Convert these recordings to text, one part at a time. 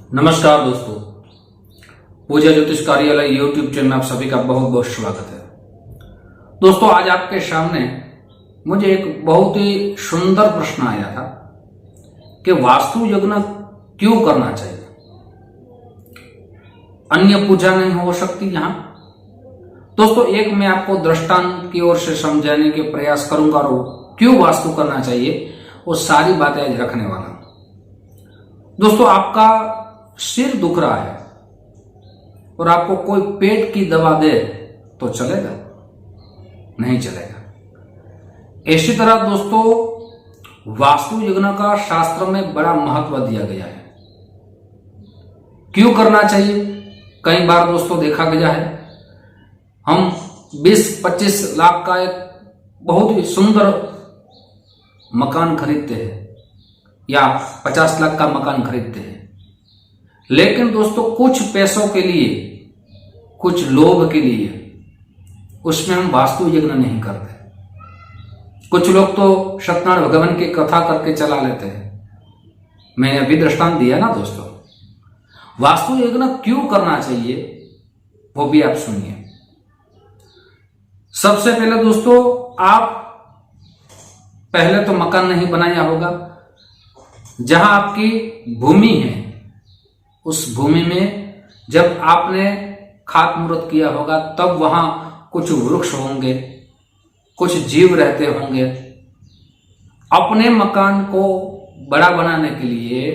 नमस्कार दोस्तों, पूजा ज्योतिष कार्यालय यूट्यूब चैनल में आप सभी का बहुत बहुत स्वागत है। दोस्तों, आज आपके सामने मुझे एक बहुत ही सुंदर प्रश्न आया था कि वास्तु यज्ञ क्यों करना चाहिए, अन्य पूजा नहीं हो सकती यहां। दोस्तों, एक मैं आपको दृष्टांत की ओर से समझाने के प्रयास करूंगा और क्यों वास्तु करना चाहिए वो सारी बातें आज रखने वाला हूं। दोस्तों, आपका सिर दुख रहा है और आपको कोई पेट की दवा दे तो चलेगा? नहीं चलेगा। इसी तरह दोस्तों, वास्तु यज्ञ का शास्त्र में बड़ा महत्व दिया गया है। क्यों करना चाहिए? कई बार दोस्तों देखा गया है, हम 20-25 लाख का एक बहुत ही सुंदर मकान खरीदते हैं या 50 लाख का मकान खरीदते हैं, लेकिन दोस्तों कुछ पैसों के लिए, कुछ लोभ के लिए उसमें हम वास्तु यज्ञ नहीं करते। कुछ लोग तो सत्यनारायण भगवान की कथा करके चला लेते हैं। मैंने अभी दृष्टांत दिया ना दोस्तों। वास्तु यज्ञ क्यों करना चाहिए वो भी आप सुनिए। सबसे पहले दोस्तों, आप पहले तो मकान नहीं बनाया होगा। जहां आपकी भूमि है उस भूमि में जब आपने खात मुहूर्त किया होगा तब वहां कुछ वृक्ष होंगे, कुछ जीव रहते होंगे। अपने मकान को बड़ा बनाने के लिए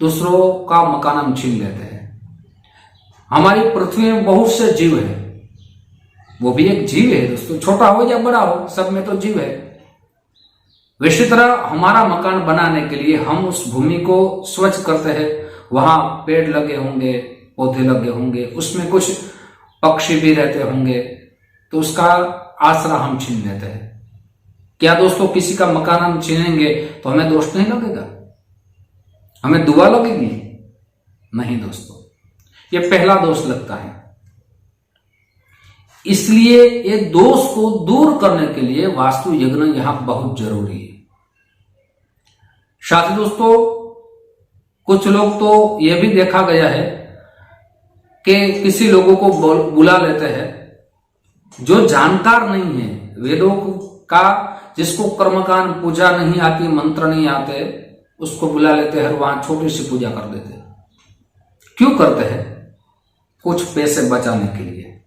दूसरों का मकान हम छीन लेते हैं। हमारी पृथ्वी में बहुत से जीव है, वो भी एक जीव है दोस्तों, छोटा हो या बड़ा हो, सब में तो जीव है। इसी तरह हमारा मकान बनाने के लिए हम उस भूमि को स्वच्छ करते हैं। वहां पेड़ लगे होंगे, पौधे लगे होंगे, उसमें कुछ पक्षी भी रहते होंगे, तो उसका आसरा हम छीन लेते हैं। क्या दोस्तों किसी का मकान हम छीनेंगे तो हमें दोष नहीं लगेगा? हमें दुआ लगेगी? नहीं दोस्तों, ये पहला दोष लगता है। इसलिए ये दोष को दूर करने के लिए वास्तु यज्ञ यहां बहुत जरूरी है। साथ ही दोस्तों, कुछ लोग तो यह भी देखा गया है कि किसी लोगों को बुला लेते हैं जो जानकार नहीं है वेदों का, जिसको कर्मकांड पूजा नहीं आती, मंत्र नहीं आते, उसको बुला लेते हैं, वहां छोटी सी पूजा कर देते हैं। क्यों करते हैं? कुछ पैसे बचाने के लिए।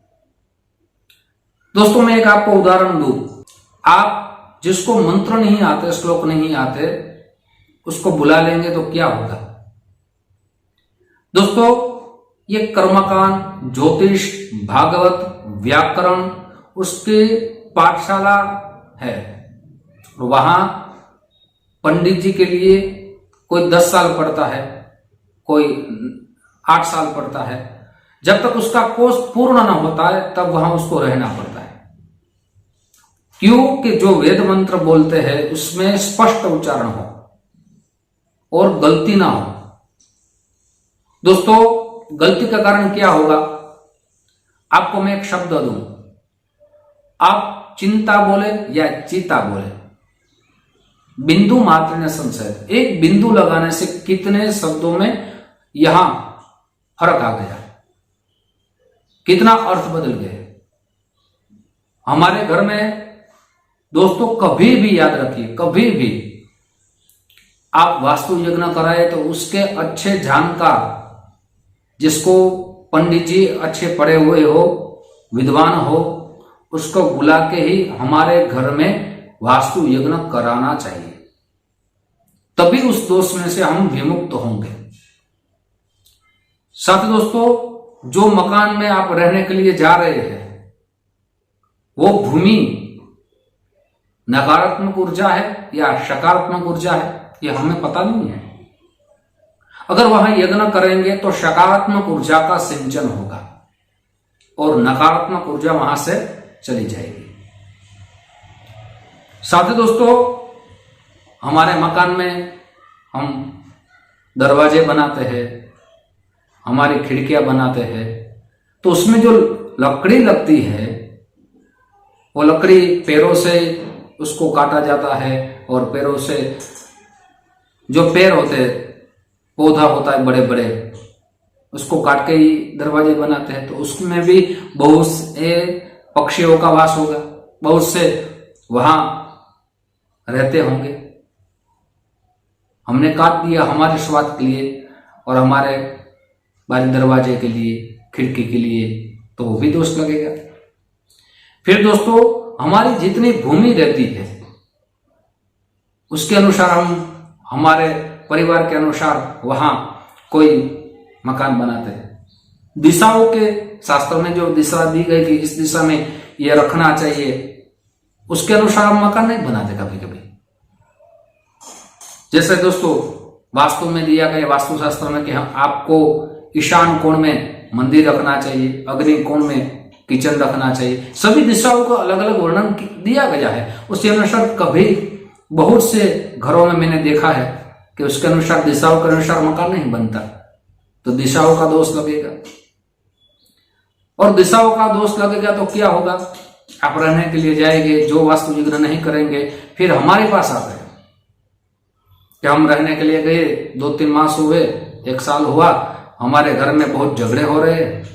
दोस्तों, मैं एक आपको उदाहरण दूं। आप जिसको मंत्र नहीं आते, श्लोक नहीं आते, उसको बुला लेंगे तो क्या होगा? दोस्तों, ये कर्मकांड, ज्योतिष, भागवत, व्याकरण उसकी पाठशाला है। वहां पंडित जी के लिए कोई 10 साल पढ़ता है, कोई 8 साल पढ़ता है। जब तक उसका कोर्स पूर्ण न होता है तब वहां उसको रहना पड़ता है। क्योंकि जो वेद मंत्र बोलते हैं उसमें स्पष्ट उच्चारण हो और गलती ना हो। दोस्तों, गलती का कारण क्या होगा? आपको मैं एक शब्द दूं, आप चिंता बोले या चीता बोले, बिंदु मात्र ने संशय। एक बिंदु लगाने से कितने शब्दों में यहां फर्क आ गया, कितना अर्थ बदल गए। हमारे घर में दोस्तों कभी भी याद रखिए, कभी भी आप वास्तु यज्ञ कराए तो उसके अच्छे जानकार, जिसको पंडित जी अच्छे पढ़े हुए हो, विद्वान हो, उसको बुला के ही हमारे घर में वास्तु यज्ञ कराना चाहिए। तभी उस दोष में से हम विमुक्त होंगे। साथ ही दोस्तों, जो मकान में आप रहने के लिए जा रहे हैं वो भूमि नकारात्मक ऊर्जा है या सकारात्मक ऊर्जा है, ये हमें पता नहीं है। अगर वहां यज्ञ करेंगे तो सकारात्मक ऊर्जा का सिंचन होगा और नकारात्मक ऊर्जा वहां से चली जाएगी। साथ ही दोस्तों, हमारे मकान में हम दरवाजे बनाते हैं, हमारी खिड़कियां बनाते हैं, तो उसमें जो लकड़ी लगती है वो लकड़ी पैरों से उसको काटा जाता है और पैरों से जो पैर होते हैं पौधा होता है बड़े बड़े, उसको काट के ही दरवाजे बनाते हैं, तो उसमें भी बहुत से पक्षियों का वास होगा, बहुत से वहां रहते होंगे। हमने काट दिया हमारे स्वाद के लिए और हमारे बारी दरवाजे के लिए, खिड़की के लिए, तो वो भी दोष लगेगा। फिर दोस्तों हमारी जितनी भूमि रहती है उसके अनुसार हम हमारे परिवार के अनुसार वहां कोई मकान बनाते हैं। दिशाओं के शास्त्र में जो दिशा दी गई कि इस दिशा में ये रखना चाहिए, उसके अनुसार हम मकान नहीं बनाते कभी कभी। जैसे दोस्तों वास्तु में दिया गया, वास्तुशास्त्र में कि हम आपको ईशान कोण में मंदिर रखना चाहिए, अग्नि कोण में किचन रखना चाहिए, सभी दिशाओं का अलग अलग वर्णन दिया गया है। उसके अनुसार कभी बहुत से घरों में मैंने देखा है कि उसके अनुसार दिशाओं के अनुसार मकान नहीं बनता, तो दिशाओं का दोष लगेगा। और दिशाओं का दोष लगेगा तो क्या होगा, आप रहने के लिए जाएंगे, जो वास्तु यज्ञ नहीं करेंगे फिर हमारे पास आते हैं कि हम रहने के लिए गए, 2-3 मास हुए, 1 साल हुआ, हमारे घर में बहुत झगड़े हो रहे हैं,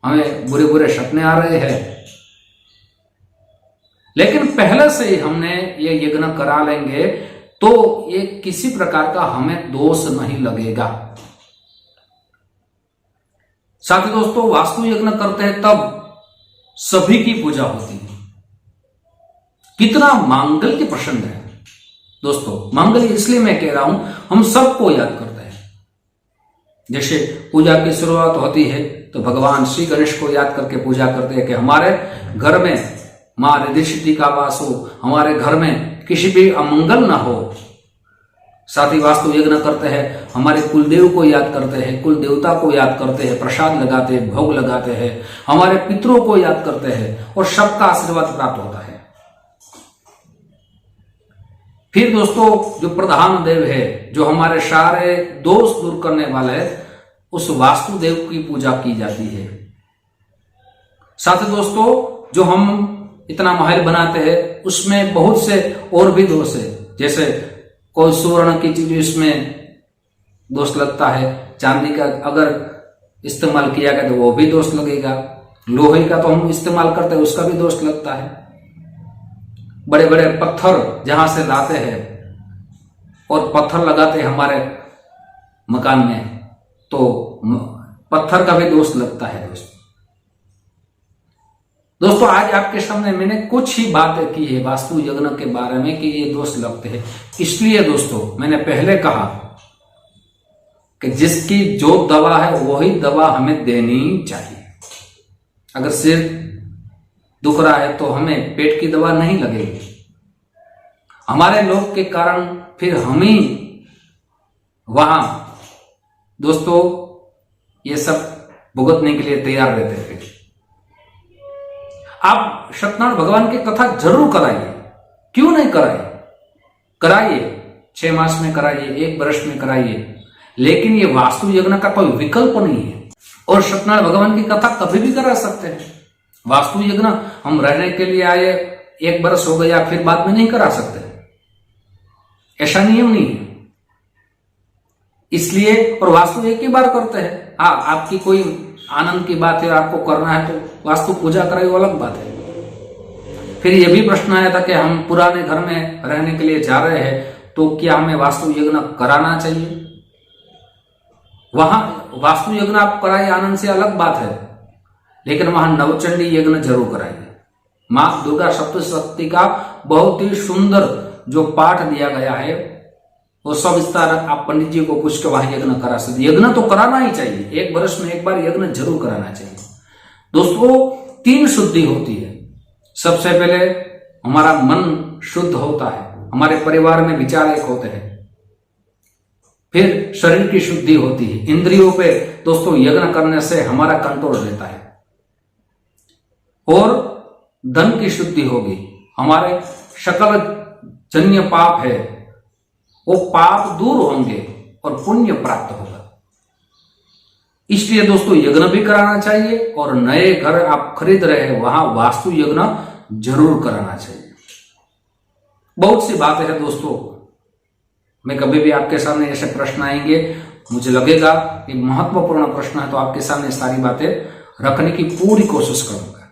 हमें बुरे बुरे सपने आ रहे हैं। लेकिन पहले से ही हमने ये यज्ञ करा लेंगे तो ये किसी प्रकार का हमें दोष नहीं लगेगा। साथ ही दोस्तों वास्तु यज्ञ करते हैं तब सभी की पूजा होती है। कितना मांगल्य प्रसन्न है दोस्तों, मांगल्य इसलिए मैं कह रहा हूं, हम सबको याद करते हैं। जैसे पूजा की शुरुआत होती है तो भगवान श्री गणेश को याद करके पूजा करते हैं कि हमारे घर में मां रिद्धि सिद्धि का वास हो, हमारे घर में किसी भी अमंगल ना हो। साथ ही वास्तु यज्ञ करते हैं, हमारे कुलदेव को याद करते हैं, कुल देवता को याद करते हैं, प्रसाद लगाते हैं, भोग लगाते हैं, हमारे पितरों को याद करते हैं और सबका आशीर्वाद प्राप्त होता है। फिर दोस्तों जो प्रधान देव है, जो हमारे सारे दोष दूर करने वाले है, उस वास्तु देव की पूजा की जाती है। साथ ही दोस्तों जो हम इतना महल बनाते हैं उसमें बहुत से और भी दोष है। जैसे कोई सुवर्ण की चीज इसमें दोष लगता है, चांदी का अगर इस्तेमाल किया गया तो वो भी दोष लगेगा, लोहे का तो हम इस्तेमाल करते हैं उसका भी दोष लगता है। बड़े बड़े पत्थर जहां से लाते हैं और पत्थर लगाते हैं हमारे मकान में तो पत्थर का भी दोष लगता है। दोस्तों आज आपके सामने मैंने कुछ ही बातें की है वास्तु यज्ञ के बारे में कि ये दोष लगते हैं। इसलिए दोस्तों मैंने पहले कहा कि जिसकी जो दवा है वही दवा हमें देनी चाहिए। अगर सिर दुख रहा है तो हमें पेट की दवा नहीं लगेगी, हमारे लोग के कारण फिर हम ही वहां दोस्तों ये सब भुगतने के लिए तैयार रहते हैं। आप सत्यनारायण भगवान की कथा जरूर कराइए, क्यों नहीं कराइए, कराइए, 6 मास में कराइए, 1 वर्ष में कराइए, लेकिन ये वास्तु यज्ञ का कोई विकल्प नहीं है। और सत्यनारायण भगवान की कथा कभी भी करा सकते हैं। वास्तु यज्ञ हम रहने के लिए आए, 1 वर्ष हो गया फिर बाद में नहीं करा सकते, ऐसा नियम नहीं है। इसलिए और वास्तु एक ही बार करते हैं। हाँ, आपकी कोई आनंद की बात है, आपको करना है तो वास्तु पूजा कराई, वो अलग बात है। फिर यह भी प्रश्न आया था कि हम पुराने घर में रहने के लिए जा रहे हैं तो क्या हमें वास्तु यज्ञ कराना चाहिए। वहां वास्तु यज्ञ आप कराइए, आनंद से अलग बात है, लेकिन वहां नवचंडी यज्ञ जरूर कराइए। मां दुर्गा सप्तशती का बहुत ही सुंदर जो पाठ दिया गया है वो सब विस्तार आप पंडित जी को पूछ के वहां यज्ञ करा सकते। यज्ञ तो कराना ही चाहिए, 1 वर्ष में 1 बार यज्ञ जरूर कराना चाहिए। दोस्तों 3 शुद्धि होती है। सबसे पहले हमारा मन शुद्ध होता है, हमारे परिवार में विचार एक होते हैं। फिर शरीर की शुद्धि होती है, इंद्रियों पे दोस्तों यज्ञ करने से हमारा कंट्रोल रहता है। और धन की शुद्धि होगी, हमारे सकल जन्य पाप है वो पाप दूर होंगे और पुण्य प्राप्त होगा। इसलिए दोस्तों यज्ञ भी कराना चाहिए और नए घर आप खरीद रहे हैं वहां वास्तु यज्ञ जरूर कराना चाहिए। बहुत सी बातें हैं दोस्तों मैं कभी भी आपके सामने ऐसे प्रश्न आएंगे, मुझे लगेगा कि महत्वपूर्ण प्रश्न है, तो आपके सामने सारी बातें रखने की पूरी कोशिश करूंगा।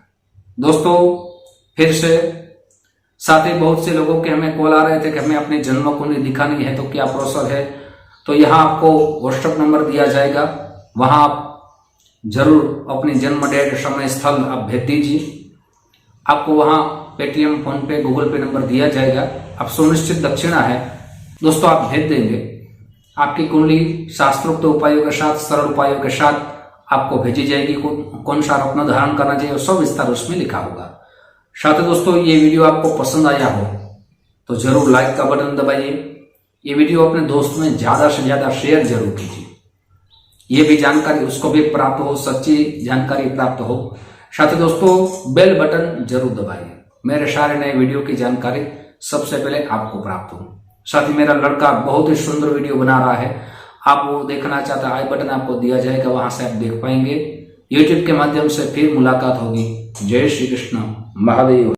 दोस्तों फिर से साथ ही बहुत से लोगों के हमें कॉल आ रहे थे कि हमें अपनी जन्म कुंडली दिखानी है, तो क्या प्रोसेस है। तो यहाँ आपको व्हाट्सएप नंबर दिया जाएगा, वहां आप जरूर अपनी जन्म डेट, समय, स्थल आप भेज दीजिए। आपको वहां पेटीएम, फोन पे, गूगल पे नंबर दिया जाएगा। अब सुनिश्चित दक्षिणा है दोस्तों, आप भेज देंगे। आपकी कुंडली शास्त्रोक्त उपायों के साथ, सरल उपायों के साथ आपको भेजी जाएगी। कौन सा रत्न धारण करना चाहिए, सब विस्तार उसमें लिखा होगा। साथ ही दोस्तों ये वीडियो आपको पसंद आया हो तो जरूर लाइक का बटन दबाइए। ये वीडियो अपने दोस्त में ज्यादा से ज्यादा शेयर जरूर कीजिए। ये भी जानकारी उसको भी प्राप्त हो, सच्ची जानकारी प्राप्त हो। साथ ही दोस्तों बेल बटन जरूर दबाइए, मेरे सारे नए वीडियो की जानकारी सबसे पहले आपको प्राप्त हो। साथ ही मेरा लड़का बहुत ही सुंदर वीडियो बना रहा है, आप वो देखना चाहते हैं, आई बटन आपको दिया जाएगा, वहां से आप देख पाएंगे। यूट्यूब के माध्यम से फिर मुलाकात होगी। जय श्री कृष्ण, महादेव।